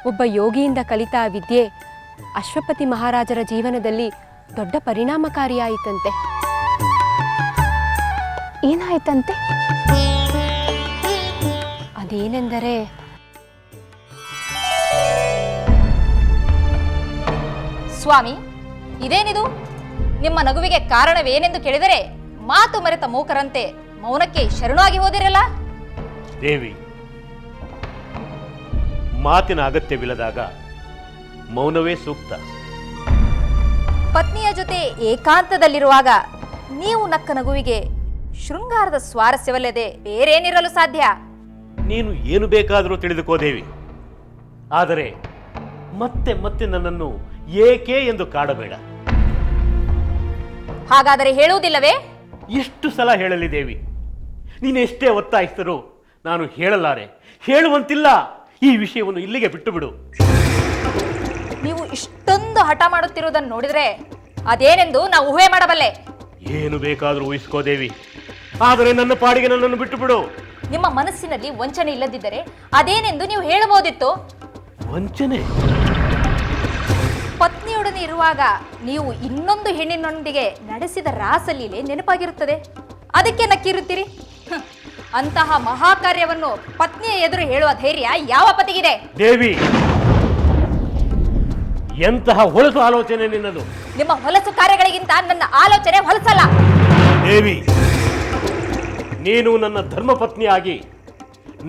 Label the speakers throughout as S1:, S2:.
S1: ಒಬ್ಬ ಯೋಗಿಯಿಂದ ಕಲಿತ ಆ ವಿದ್ಯೆ ಅಶ್ವಪತಿ ಮಹಾರಾಜರ ಜೀವನದಲ್ಲಿ ದೊಡ್ಡ ಪರಿಣಾಮಕಾರಿಯಾಯಿತಂತೆ.
S2: ಏನಾಯ್ತಂತೆ?
S1: ಅದೇನೆಂದರೆ
S3: ಸ್ವಾಮಿ, ಇದೇನಿದು? ನಿಮ್ಮ ನಗುವಿಗೆ ಕಾರಣವೇನೆಂದು ಕೇಳಿದರೆ ಮಾತು ಮರೆತ ಮೂಕರಂತೆ ಮೌನಕ್ಕೆ ಶರಣಾಗಿ ಹೋದಿರಲ್ಲ.
S4: ದೇವಿ, ಮಾತಿನ ಅಗತ್ಯವಿಲ್ಲದಾಗ ಮೌನವೇ ಸೂಕ್ತ.
S3: ಪತ್ನಿಯ ಜೊತೆ ಏಕಾಂತದಲ್ಲಿರುವಾಗ ನೀವು ನಕ್ಕ ನಗುವಿಗೆ ಶೃಂಗಾರದ ಸ್ವಾರಸ್ಯವಲ್ಲದೆ ಬೇರೇನಿರಲು ಸಾಧ್ಯ?
S4: ನೀನು ಏನು ಬೇಕಾದರೂ ತಿಳಿದುಕೋ ದೇವಿ, ಆದರೆ ಮತ್ತೆ ಮತ್ತೆ ನನ್ನನ್ನು ಏಕೆ ಎಂದು ಕಾಡಬೇಡ.
S3: ಹಾಗಾದರೆ ಹೇಳುವುದಿಲ್ಲವೇ?
S4: ಎಷ್ಟು ಸಲ ಹೇಳಲಿ ದೇವಿ, ನೀನೆಷ್ಟೇ ಒತ್ತಾಯಿಸಿದರೂ ನಾನು ಹೇಳಲಾರೆ, ಹೇಳುವಂತಿಲ್ಲ. ಈ ವಿಷಯವನ್ನು ಇಲ್ಲಿಗೆ ಬಿಟ್ಟು ಬಿಡು.
S3: ನೀವು ಇಷ್ಟೊಂದು ಹಠ ಮಾಡುತ್ತಿರುವುದನ್ನು ನೋಡಿದರೆ ಅದೇನೆಂದು ನಾವು ಊಹೆ ಮಾಡಬಲ್ಲೆ.
S4: ಏನು ಬೇಕಾದರೂ ಊಹಿಸ್ಕೋ ದೇವಿ, ಆದರೆ ನನ್ನ ಪಾಡಿಗೆ ನನ್ನನ್ನು ಬಿಟ್ಟು ಬಿಡು.
S3: ನಿಮ್ಮ ಮನಸ್ಸಿನಲ್ಲಿ ವಂಚನೆ ಇಲ್ಲದಿದ್ದರೆ ಅದೇನೆಂದು ನೀವು ಹೇಳಬಹುದಿತ್ತು.
S4: ವಂಚನೆ?
S3: ಪತ್ನಿಯೊಡನೆ ಇರುವಾಗ ನೀವು ಇನ್ನೊಂದು ಹೆಣ್ಣಿನೊಂದಿಗೆ ನಡೆಸಿದ ರಾಸಲೀಲೆ ನೆನಪಾಗಿರುತ್ತದೆ, ಅದಕ್ಕೆ ನಕ್ಕಿರುತ್ತೀರಿ. ಅಂತಹ ಮಹಾಕಾರ್ಯವನ್ನು ಪತ್ನಿಯ ಎದುರು ಹೇಳುವ ಧೈರ್ಯ ಯಾವ ಪತಿಗಿದೆ?
S4: ದೇವಿ, ಎಂತಹ ಹೊಲಸು ಆಲೋಚನೆ ನಿನ್ನದು.
S3: ನಿಮ್ಮ ಹೊಲಸು ಕಾರ್ಯಗಳಿಗಿಂತ ನನ್ನ ಆಲೋಚನೆ ಹೊಲಸಲ್ಲ.
S4: ದೇವಿ, ನೀನು ನನ್ನ ಧರ್ಮಪತ್ನಿಯಾಗಿ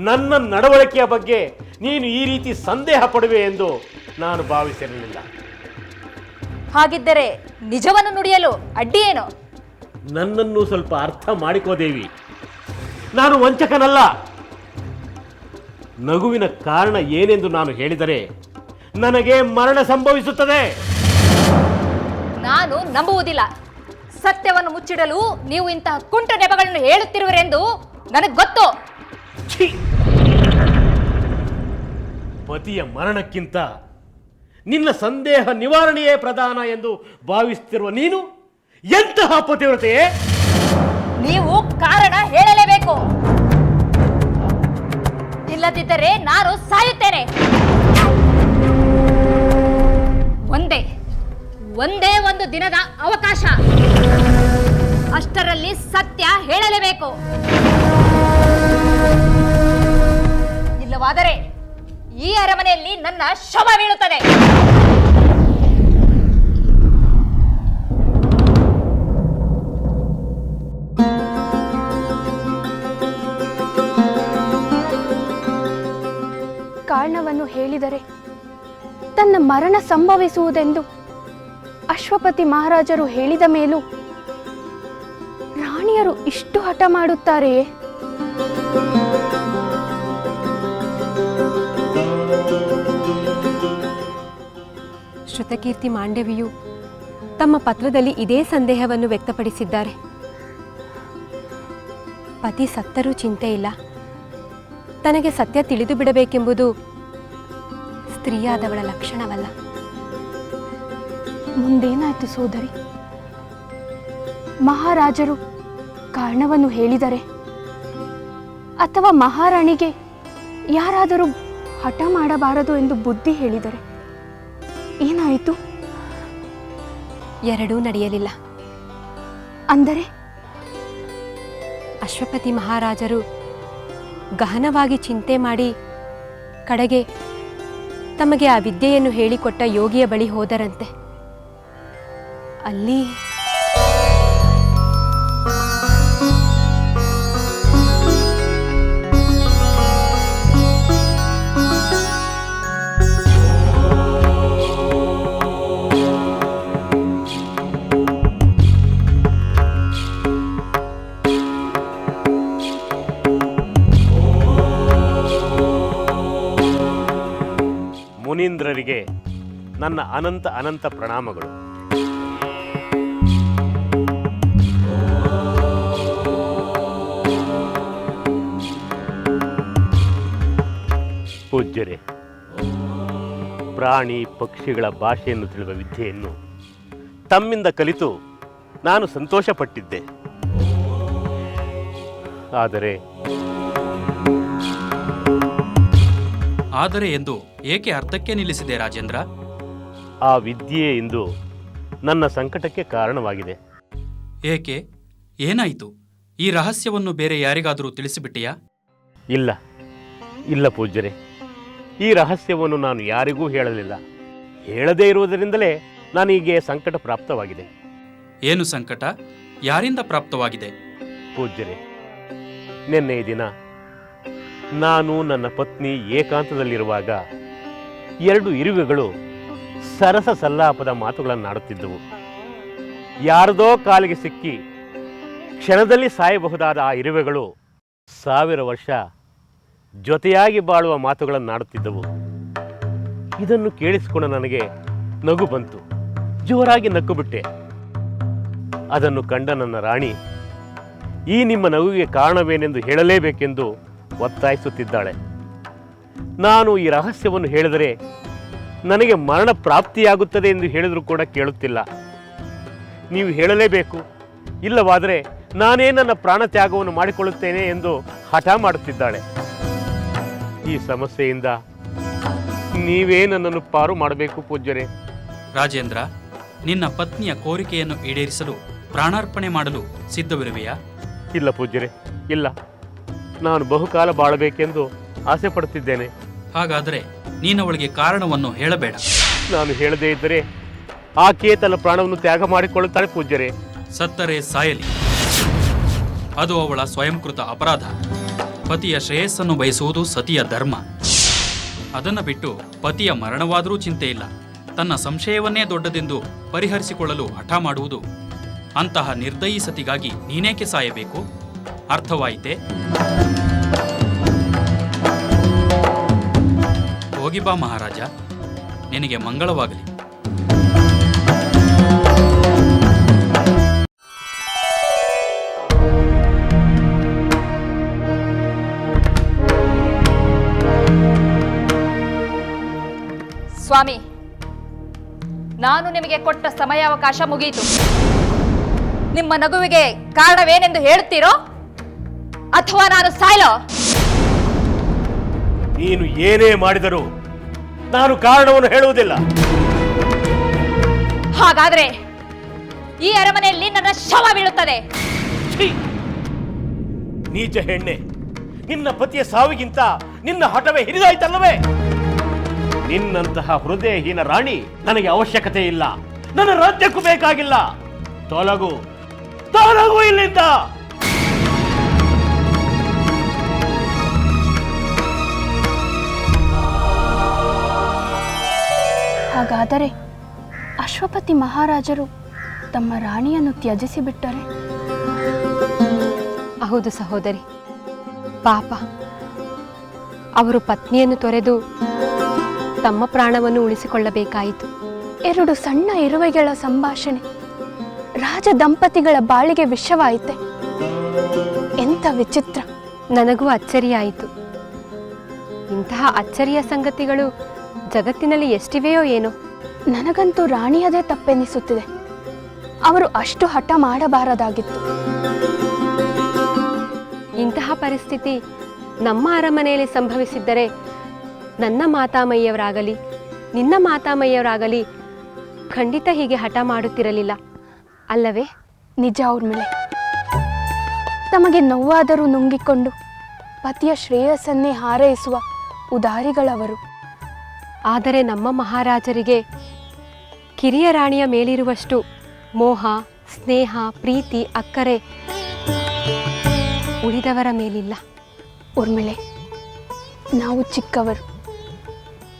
S4: ನನ್ನ ನಡವಳಿಕೆಯ ಬಗ್ಗೆ ನೀನು ಈ ರೀತಿ ಸಂದೇಹ ಪಡುವೆ ಎಂದು ನಾನು ಭಾವಿಸಿರಲಿಲ್ಲ.
S3: ಹಾಗಿದ್ದರೆ ನಿಜವನ್ನು ನುಡಿಯಲು ಅಡ್ಡಿ ಏನು?
S4: ನನ್ನನ್ನು ಸ್ವಲ್ಪ ಅರ್ಥ ಮಾಡಿಕೋ ದೇವಿ, ನಾನು ವಂಚಕನಲ್ಲ. ನಗುವಿನ ಕಾರಣ ಏನೆಂದು ನಾನು ಹೇಳಿದರೆ ನನಗೆ ಮರಣ ಸಂಭವಿಸುತ್ತದೆ.
S3: ನಾನು ನಂಬುವುದಿಲ್ಲ. ಸತ್ಯವನ್ನು ಮುಚ್ಚಿಡಲು ನೀವು ಇಂತಹ ಕುಂಟ ನೆಪಗಳನ್ನು ಹೇಳುತ್ತಿರುವರೆಂದು ನನಗೆ ಗೊತ್ತು.
S4: ಪತಿಯ ಮರಣಕ್ಕಿಂತ ನಿನ್ನ ಸಂದೇಹ ನಿವಾರಣೆಯೇ ಪ್ರಧಾನ ಎಂದು ಭಾವಿಸುತ್ತಿರುವ ನೀನು ಎಂತಹ ಪತಿವ್ರತೆಯೇ?
S3: ನೀವು ಕಾರಣ ಹೇಳಲೇಬೇಕು, ಇಲ್ಲದಿದ್ದರೆ ನಾನು ಸಾಯುತ್ತೇನೆ. ಒಂದೇ ಒಂದು ದಿನದ ಅವಕಾಶ, ಅಷ್ಟರಲ್ಲಿ ಸತ್ಯ ಹೇಳಲೇಬೇಕು. ಇಲ್ಲವಾದರೆ ಈ ಅರಮನೆಯಲ್ಲಿ ನನ್ನ ಶವ ಬೀಳುತ್ತದೆ.
S2: ಕಾರಣವನ್ನು ಹೇಳಿದರೆ ತನ್ನ ಮರಣ ಸಂಭವಿಸುವುದೆಂದು ಅಶ್ವಪತಿ ಮಹಾರಾಜರು ಹೇಳಿದ ಮೇಲೂ ರಾಣಿಯರು ಇಷ್ಟು ಹಠ ಮಾಡುತ್ತಾರೆಯೇ?
S1: ಶ್ರುತಕೀರ್ತಿ ಮಾಂಡವಿಯು ತಮ್ಮ ಪತ್ರದಲ್ಲಿ ಇದೇ ಸಂದೇಹವನ್ನು ವ್ಯಕ್ತಪಡಿಸಿದ್ದಾರೆ. ಪತಿ ಸತ್ತರೂ ಚಿಂತೆ ಇಲ್ಲ, ತನಗೆ ಸತ್ಯ ತಿಳಿದು ಬಿಡಬೇಕೆಂಬುದು ಸ್ತ್ರೀಯಾದವಳ ಲಕ್ಷಣವಲ್ಲ.
S2: ಮುಂದೇನಾಯ್ತು ಸೋದರಿ? ಮಹಾರಾಜರು ಕಾರಣವನ್ನು ಹೇಳಿದರೆ ಅಥವಾ ಮಹಾರಾಣಿಗೆ ಯಾರಾದರೂ ಹಠ ಮಾಡಬಾರದು ಎಂದು ಬುದ್ಧಿ ಹೇಳಿದರೆ ಏನಾಯಿತು?
S1: ಎರಡೂ ನಡೆಯಲಿಲ್ಲ.
S2: ಅಂದರೆ
S1: ಅಶ್ವಪತಿ ಮಹಾರಾಜರು ಗಹನವಾಗಿ ಚಿಂತೆ ಮಾಡಿ ಕಡೆಗೆ ತಮಗೆ ಆ ವಿದ್ಯೆಯನ್ನು ಹೇಳಿಕೊಟ್ಟ ಯೋಗಿಯ ಬಳಿ ಹೋದರಂತೆ. ಅಲ್ಲಿ
S4: ಮುನೀಂದ್ರರಿಗೆ ನನ್ನ ಅನಂತ ಅನಂತ ಪ್ರಣಾಮಗಳು. ಪೂಜ್ಯರೇ, ಪ್ರಾಣಿ ಪಕ್ಷಿಗಳ ಭಾಷೆಯನ್ನು ತಿಳಿಯುವ ವಿದ್ಯೆಯನ್ನು ತಮ್ಮಿಂದ ಕಲಿತು ನಾನು ಸಂತೋಷಪಟ್ಟಿದ್ದೆ. ಆದರೆ
S5: ಆದರೆ ಎಂದು ಏಕೆ ಅರ್ಧಕ್ಕೆ ನಿಲ್ಲಿಸಿದೆ ರಾಜೇಂದ್ರ?
S4: ಆ ವಿದ್ಯೆ ಇಂದು ನನ್ನ ಸಂಕಟಕ್ಕೆ ಕಾರಣವಾಗಿದೆ.
S5: ಏಕೆ? ಏನಾಯಿತು? ಈ ರಹಸ್ಯವನ್ನು ಬೇರೆ ಯಾರಿಗಾದರೂ ತಿಳಿಸಿಬಿಟ್ಟಿಯಾ?
S4: ಇಲ್ಲ ಇಲ್ಲ ಪೂಜ್ಯರೇ, ಈ ರಹಸ್ಯವನ್ನು ನಾನು ಯಾರಿಗೂ ಹೇಳಲಿಲ್ಲ. ಹೇಳದೇ ಇರುವುದರಿಂದಲೇ ನನಗೆ ಸಂಕಟ ಪ್ರಾಪ್ತವಾಗಿದೆ.
S5: ಏನು ಸಂಕಟ? ಯಾರಿಂದ ಪ್ರಾಪ್ತವಾಗಿದೆ?
S4: ಪೂಜ್ಯರೇ, ನಿನ್ನೆ ದಿನ ನಾನು ನನ್ನ ಪತ್ನಿ ಏಕಾಂತದಲ್ಲಿರುವಾಗ 2 ಇರುವೆಗಳು ಸರಸ ಸಲ್ಲಾಪದ ಮಾತುಗಳನ್ನಾಡುತ್ತಿದ್ದವು. ಯಾರದೋ ಕಾಲಿಗೆ ಸಿಕ್ಕಿ ಕ್ಷಣದಲ್ಲಿ ಸಾಯಬಹುದಾದ ಆ ಇರುವೆಗಳು 1000 ವರ್ಷ ಜೊತೆಯಾಗಿ ಬಾಳುವ ಮಾತುಗಳನ್ನಾಡುತ್ತಿದ್ದವು. ಇದನ್ನು ಕೇಳಿಸಿಕೊಂಡು ನನಗೆ ನಗು ಬಂತು. ಜೋರಾಗಿ ನಕ್ಕು ಬಿಟ್ಟೆ. ಅದನ್ನು ಕಂಡ ನನ್ನ ರಾಣಿ ಈ ನಿಮ್ಮ ನಗುವಿಗೆ ಕಾರಣವೇನೆಂದು ಹೇಳಲೇಬೇಕೆಂದು ಒತ್ತಾಯಿಸುತ್ತಿದ್ದಾಳೆ. ನಾನು ಈ ರಹಸ್ಯವನ್ನು ಹೇಳಿದರೆ ನನಗೆ ಮರಣ ಪ್ರಾಪ್ತಿಯಾಗುತ್ತದೆ ಎಂದು ಹೇಳಿದರೂ ಕೂಡ ಕೇಳುತ್ತಿಲ್ಲ. ನೀವು ಹೇಳಲೇಬೇಕು, ಇಲ್ಲವಾದರೆ ನಾನೇ ನನ್ನ ಪ್ರಾಣ ತ್ಯಾಗವನ್ನು ಮಾಡಿಕೊಳ್ಳುತ್ತೇನೆ ಎಂದು ಹಠ ಮಾಡುತ್ತಿದ್ದಾಳೆ. ಈ ಸಮಸ್ಯೆಯಿಂದ ನೀವೇ ನನ್ನನ್ನು ಪಾರು ಮಾಡಬೇಕು ಪೂಜ್ಯರೇ.
S5: ರಾಜೇಂದ್ರ, ನಿನ್ನ ಪತ್ನಿಯ ಕೋರಿಕೆಯನ್ನು ಈಡೇರಿಸಲು ಪ್ರಾಣಾರ್ಪಣೆ ಮಾಡಲು ಸಿದ್ಧವಿರುವೆಯಾ?
S4: ಇಲ್ಲ ಪೂಜ್ಯರೇ, ಇಲ್ಲ. ನಾನು ಬಹುಕಾಲ ಬಾಳಬೇಕೆಂದು ಆಸೆ ಪಡುತ್ತಿದ್ದೇನೆ.
S5: ಹಾಗಾದರೆ ನೀನವಳಿಗೆ ಕಾರಣವನ್ನು ಹೇಳಬೇಡ.
S4: ನಾನು ಹೇಳದೇ ಇದ್ದರೆ ಆಕೆ ತನ್ನ ಪ್ರಾಣವನ್ನು ತ್ಯಾಗ ಮಾಡಿಕೊಳ್ಳುತ್ತಾಳೆ ಪೂಜ್ಯರೇ.
S5: ಸತ್ತರೆ ಸಾಯಲಿ, ಅದು ಅವಳ ಸ್ವಯಂಕೃತ ಅಪರಾಧ. ಪತಿಯ ಶ್ರೇಯಸ್ಸನ್ನು ಬಯಸುವುದು ಸತಿಯ ಧರ್ಮ. ಅದನ್ನು ಬಿಟ್ಟು ಪತಿಯ ಮರಣವಾದರೂ ಚಿಂತೆ ಇಲ್ಲ, ತನ್ನ ಸಂಶಯವನ್ನೇ ದೊಡ್ಡದೆಂದು ಪರಿಹರಿಸಿಕೊಳ್ಳಲು ಹಠ ಮಾಡುವುದು. ಅಂತಹ ನಿರ್ದಯಿ ಸತಿಗಾಗಿ ನೀನೇಕೆ ಸಾಯಬೇಕು? ಅರ್ಥವಾಯಿತೆ? ಹೋಗಿ ಬಾ ಮಹಾರಾಜ, ನಿನಗೆ ಮಂಗಳವಾಗಲಿ.
S3: ಸ್ವಾಮಿ, ನಾನು ನಿಮಗೆ ಕೊಟ್ಟ ಸಮಯಾವಕಾಶ ಮುಗಿಯಿತು. ನಿಮ್ಮ ನಗುವಿಗೆ ಕಾರಣವೇನೆಂದು ಹೇಳುತ್ತೀರೋ ಅಥವಾ ನಾನು ಸಾಯಲೋ?
S4: ನೀನು ಏನೇ ಮಾಡಿದರೂ ನಾನು ಕಾರಣವನ್ನು ಹೇಳುವುದಿಲ್ಲ.
S3: ಹಾಗಾದ್ರೆ ಈ ಅರಮನೆಯಲ್ಲಿ ನನ್ನ ಶವ ಬೀಳುತ್ತದೆ.
S4: ಛೀ! ನೀಚ ಹೆಣ್ಣೆ, ನಿನ್ನ ಪತಿಯ ಸಾವಿಗಿಂತ ನಿನ್ನ ಹಠವೇ ಹಿರಿದಾಯ್ತಲ್ಲವೇ? ನಿನ್ನಂತಹ ಹೃದಯಹೀನ ರಾಣಿ ನನಗೆ ಅವಶ್ಯಕತೆ ಇಲ್ಲ. ನನ್ನ ರಾಜ್ಯಕ್ಕೂ ಬೇಕಾಗಿಲ್ಲ. ತೊಲಗು, ತೊಲಗು ಇಲ್ಲಿಂದ.
S2: ಹಾಗಾದರೆ ಅಶ್ವಪತಿ ಮಹಾರಾಜರು ತಮ್ಮ ರಾಣಿಯನ್ನು ತ್ಯಜಿಸಿ ಬಿಟ್ಟರೆ?
S1: ಹೌದು ಸಹೋದರಿ, ಪಾಪ. ಅವರು ಪತ್ನಿಯನ್ನು ತೊರೆದು ತಮ್ಮ ಪ್ರಾಣವನ್ನು ಉಳಿಸಿಕೊಳ್ಳಬೇಕಾಯಿತು.
S2: 2 ಸಣ್ಣ ಇರುವೆಗಳ ಸಂಭಾಷಣೆ ರಾಜ ದಂಪತಿಗಳ ಬಾಳಿಗೆ ವಿಷವಾಯಿತೆ. ಎಂಥ ವಿಚಿತ್ರ!
S1: ನನಗೂ ಅಚ್ಚರಿಯಾಯಿತು. ಇಂತಹ ಅಚ್ಚರಿಯ ಸಂಗತಿಗಳು ಜಗತ್ತಿನಲ್ಲಿ ಎಷ್ಟಿವೆಯೋ ಏನೋ.
S2: ನನಗಂತೂ ರಾಣಿಯದೇ ತಪ್ಪೆನಿಸುತ್ತಿದೆ. ಅವರು ಅಷ್ಟು ಹಠ ಮಾಡಬಾರದಾಗಿತ್ತು.
S1: ಇಂತಹ ಪರಿಸ್ಥಿತಿ ನಮ್ಮ ಅರಮನೆಯಲ್ಲಿ ಸಂಭವಿಸಿದ್ದರೆ ನನ್ನ ಮಾತಾಮಯ್ಯವರಾಗಲಿ ನಿನ್ನ ಮಾತಾಮಯ್ಯವರಾಗಲಿ ಖಂಡಿತ ಹೀಗೆ ಹಠ ಮಾಡುತ್ತಿರಲಿಲ್ಲ, ಅಲ್ಲವೇ?
S2: ನಿಜ ಊರ್ಮಿಳೆ. ತಮಗೆ ನೋವಾದರೂ ನುಂಗಿಕೊಂಡು ಪತಿಯ ಶ್ರೇಯಸ್ಸನ್ನೇ ಹಾರೈಸುವ ಉದಾರಿಗಳವರು.
S1: ಆದರೆ ನಮ್ಮ ಮಹಾರಾಜರಿಗೆ ಕಿರಿಯ ರಾಣಿಯ ಮೇಲಿರುವಷ್ಟು ಮೋಹ, ಸ್ನೇಹ, ಪ್ರೀತಿ, ಅಕ್ಕರೆ ಉಳಿದವರ ಮೇಲಿಲ್ಲ.
S2: ಊರ್ಮಿಳೆ, ನಾವು ಚಿಕ್ಕವರು.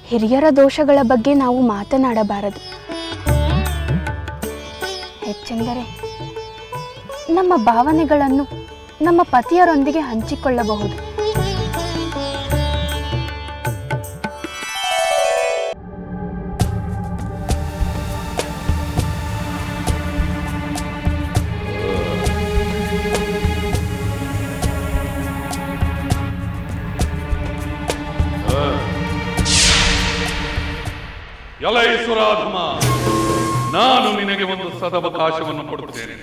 S2: ಹಿರಿಯರ ದೋಷಗಳ ಬಗ್ಗೆ ನಾವು ಮಾತನಾಡಬಾರದು. ಹೆಚ್ಚೆಂದರೆ ನಮ್ಮ ಭಾವನೆಗಳನ್ನು ನಮ್ಮ ಪತಿಯರೊಂದಿಗೆ ಹಂಚಿಕೊಳ್ಳಬಹುದು.
S6: ಯಲೈಸುರಾಧಮ, ನಾನು ನಿನಗೆ ಒಂದು ಸದವಕಾಶವನ್ನು ಕೊಡುತ್ತೇನೆ.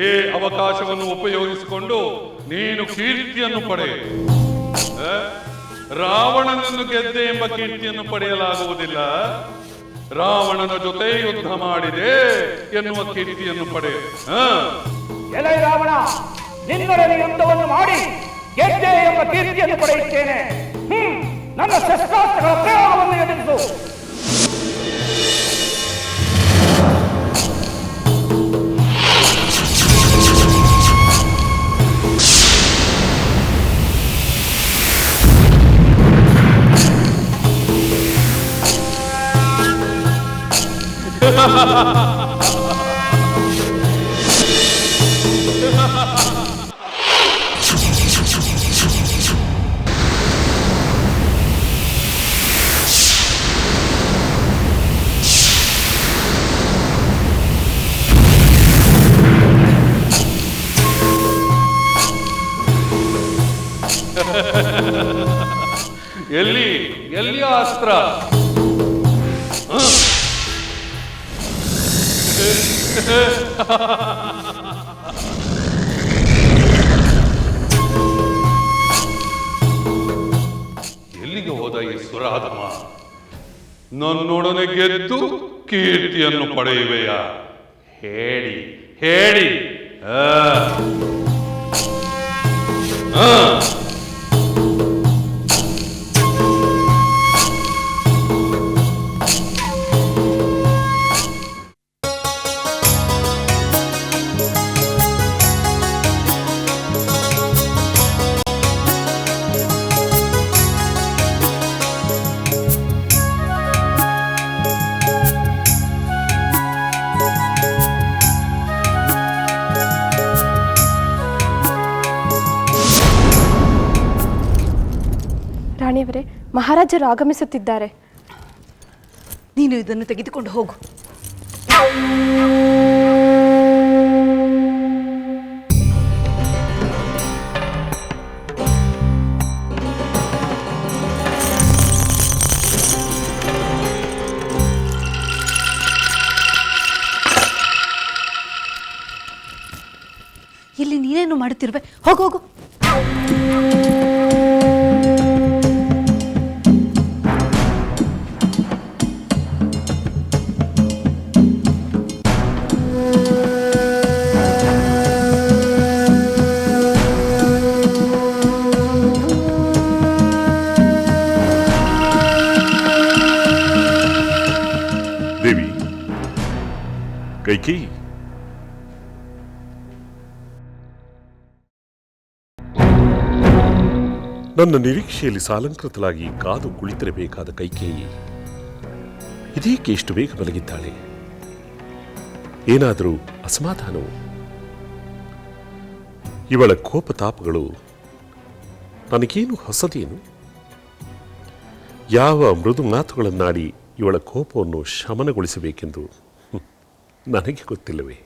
S6: ಈ ಅವಕಾಶವನ್ನು ಉಪಯೋಗಿಸಿಕೊಂಡು ನೀನು ಕೀರ್ತಿಯನ್ನು ಪಡೆ. ರಾವಣನನ್ನು ಗೆದ್ದೆ ಎಂಬ ಕೀರ್ತಿಯನ್ನು ಪಡೆಯಲಾಗುವುದಿಲ್ಲ. ರಾವಣನ ಜೊತೆ ಯುದ್ಧ ಮಾಡಿದೆ ಎನ್ನುವ ಕೀರ್ತಿಯನ್ನು ಪಡೆ.
S7: ಎಲೈ ರಾವಣ, ನಿನ್ನೊಡನೆ ಯುದ್ಧವನ್ನು ಮಾಡಿ ಗೆದ್ದೆ ಎಂಬ ಕೀರ್ತಿಯನ್ನು ಪಡೆಯುತ್ತೇನೆ. ನನ್ನ ಶಸ್ತ್ರಾಸ್ತ್ರಗಳ ಪ್ರಯೋಗವನ್ನು ಎದುರಿಸು.
S6: ಎಲ್ಲಿ ಅಸ್ತ್ರ? ಎಲ್ಲಿಗೆ ಹೋದ ಈ ಸುರಾಧಮ? ನನ್ನೊಡನೆ ಗೆದ್ದು ಕೀರ್ತಿಯನ್ನು ಪಡೆಯುವೆಯ? ಹೇಳಿ ಹೇಳಿ.
S2: ರಾಣಿಯವರೇ, ಮಹಾರಾಜರು ಆಗಮಿಸುತ್ತಿದ್ದಾರೆ.
S8: ನೀನು ಇದನ್ನು ತೆಗೆದುಕೊಂಡು ಹೋಗು. ಇಲ್ಲಿ ನೀನೇನು ಮಾಡುತ್ತಿರುವೆ? ಹೋಗು ಹೋಗು.
S9: ದೇವಿ, ಕೈಕೇಯಿ, ನನ್ನ ನಿರೀಕ್ಷೆಯಲ್ಲಿ ಸಾಲಂಕೃತಲಾಗಿ ಕಾದು ಕುಳಿತಿರಬೇಕಾದ ಕೈಕೇಯಿ ಇದೇಕೆ ಇಷ್ಟು ಬೇಗ ಮಲಗಿದ್ದಾಳೆ? ಏನಾದರೂ ಅಸಮಾಧಾನವು? ಇವಳ ಕೋಪತಾಪಗಳು ನನಗೇನು ಹೊಸದೇನು? ಯಾವ ಮೃದು ಮಾತುಗಳನ್ನಾಡಿ ಇವಳ ಕೋಪವನ್ನು ಶಮನಗೊಳಿಸಬೇಕೆಂದು ನನಗೆ ಗೊತ್ತಿಲ್ಲವೇ?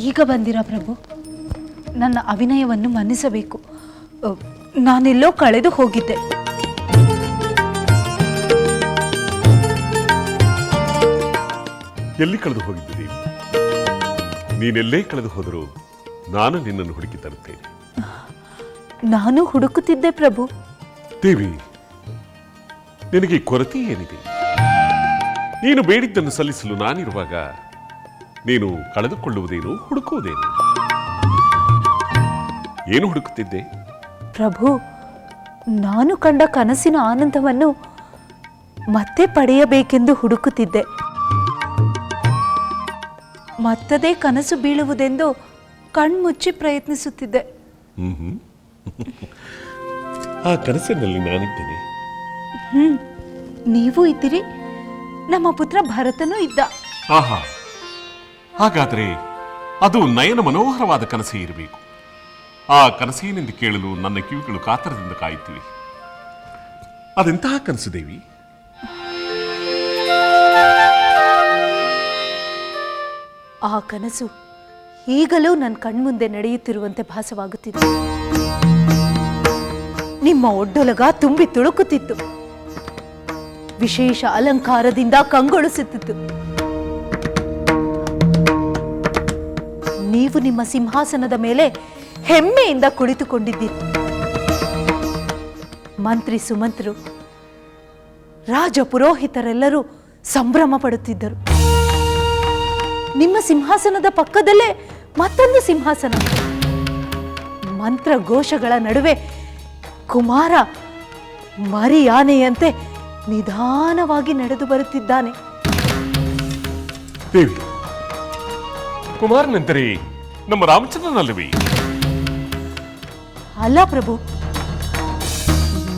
S8: ಈಗ ಬಂದಿರಾ ಪ್ರಭು? ನನ್ನ ಅವಿನಯವನ್ನು ಮನ್ನಿಸಬೇಕು. ನಾನೆಲ್ಲೋ ಕಳೆದು ಹೋಗಿದ್ದೆ.
S9: ಎಲ್ಲಿ ಕಳೆದು ಹೋಗಿದ್ದೆ ದೇವಿ? ನೀನೆಲ್ಲೇ ಕಳೆದು ಹೋದರೂ ನಾನು ನಿನ್ನನ್ನು ಹುಡುಕಿ ತರುತ್ತೇನೆ.
S8: ನಾನು ಹುಡುಕುತ್ತಿದ್ದೆ ಪ್ರಭು.
S9: ದೇವಿ, ನಿನಗೆ ಕೊರತೆ ಏನಿದೆ? ನೀನು ಬೇಡಿದ್ದನ್ನು ಸಲ್ಲಿಸಲು ನಾನಿರುವಾಗ ನೀನು ಕಳೆದುಕೊಳ್ಳುವುದೇನು, ಹುಡುಕುವುದೇನು? ಏನು ಹುಡುಕುತ್ತಿದ್ದೆ?
S8: ಪ್ರಭು, ನಾನು ಕಂಡ ಕನಸಿನ ಆನಂದವನ್ನು ಮತ್ತೆ ಪಡೆಯಬೇಕೆಂದು ಹುಡುಕುತ್ತಿದ್ದೆ. ಮತ್ತದೇ ಕನಸು ಬೀಳುವುದೆಂದು ಕಣ್ಮುಚ್ಚಿ ಪ್ರಯತ್ನಿಸುತ್ತಿದ್ದೆ.
S9: ಆ ಕನಸಿನಲ್ಲಿ ನಾನಿದ್ದೇನೆ.
S8: ನೀವು ಇದ್ದೀರಿ, ನಮ್ಮ ಪುತ್ರ ಭರತನೂ ಇದ್ದ.
S9: ಆಹಾ, ಹಾಗಾದರೆ ಅದು ನಯನ ಮನೋಹರವಾದ ಕನಸೇ ಇರಬೇಕು. ಆ ಕನಸೇನೆಂದು ಕೇಳಲು ನನ್ನ ಕಿವಿಗಳು ಕಾತರದಿಂದ ಕಾಯುತ್ತಿವೆ. ಅದೆಂತಹ ಕನಸು ದೇವಿ?
S8: ಆ ಕನಸು ಈಗಲೂ ನನ್ನ ಕಣ್ಮುಂದೆ ನಡೆಯುತ್ತಿರುವಂತೆ ಭಾಸವಾಗುತ್ತಿದೆ. ನಿಮ್ಮ ಒಡ್ಡೊಲಗ ತುಂಬಿ ತುಳುಕುತ್ತಿತ್ತು, ವಿಶೇಷ ಅಲಂಕಾರದಿಂದ ಕಂಗೊಳಿಸುತ್ತಿತ್ತು. ನೀವು ನಿಮ್ಮ ಸಿಂಹಾಸನದ ಮೇಲೆ ಹೆಮ್ಮೆಯಿಂದ ಕುಳಿತುಕೊಂಡಿದ್ದೀರಿ. ಮಂತ್ರಿ ಸುಮಂತರು, ರಾಜ ಪುರೋಹಿತರೆಲ್ಲರೂ ಸಂಭ್ರಮ ಪಡುತ್ತಿದ್ದರು. ನಿಮ್ಮ ಸಿಂಹಾಸನದ ಪಕ್ಕದಲ್ಲೇ ಮತ್ತೊಂದು ಸಿಂಹಾಸನ. ಮಂತ್ರ ಘೋಷಗಳ ನಡುವೆ ಕುಮಾರ ಮರಿ ಆನೆಯಂತೆ ನಿಧಾನವಾಗಿ ನಡೆದು ಬರುತ್ತಿದ್ದಾನೆ.
S9: ದೇವಿ, ಕುಮಾರನೆಂದರೆ ನಮ್ಮ ರಾಮಚಂದ್ರನಲ್ಲವೇ?
S8: ಅಲ್ಲ ಪ್ರಭು,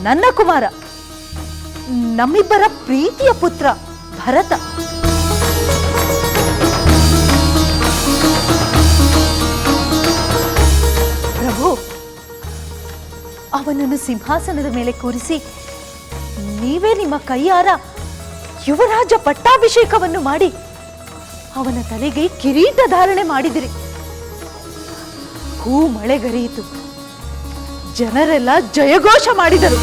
S8: ನನ್ನ ಕುಮಾರ, ನಮ್ಮಿಬ್ಬರ ಪ್ರೀತಿಯ ಪುತ್ರ ಭರತ. ಪ್ರಭು, ಅವನನ್ನು ಸಿಂಹಾಸನದ ಮೇಲೆ ಕೂರಿಸಿ ನೀವೇ ನಿಮ್ಮ ಕೈಯಾರ ಯುವರಾಜ ಪಟ್ಟಾಭಿಷೇಕವನ್ನು ಮಾಡಿ ಅವನ ತಲೆಗೆ ಕಿರೀಟ ಧಾರಣೆ ಮಾಡಿದಿರಿ. ಹೂ ಮಳೆಗರೆಯಿತು, ಜನರೆಲ್ಲ ಜಯಘೋಷ ಮಾಡಿದರು.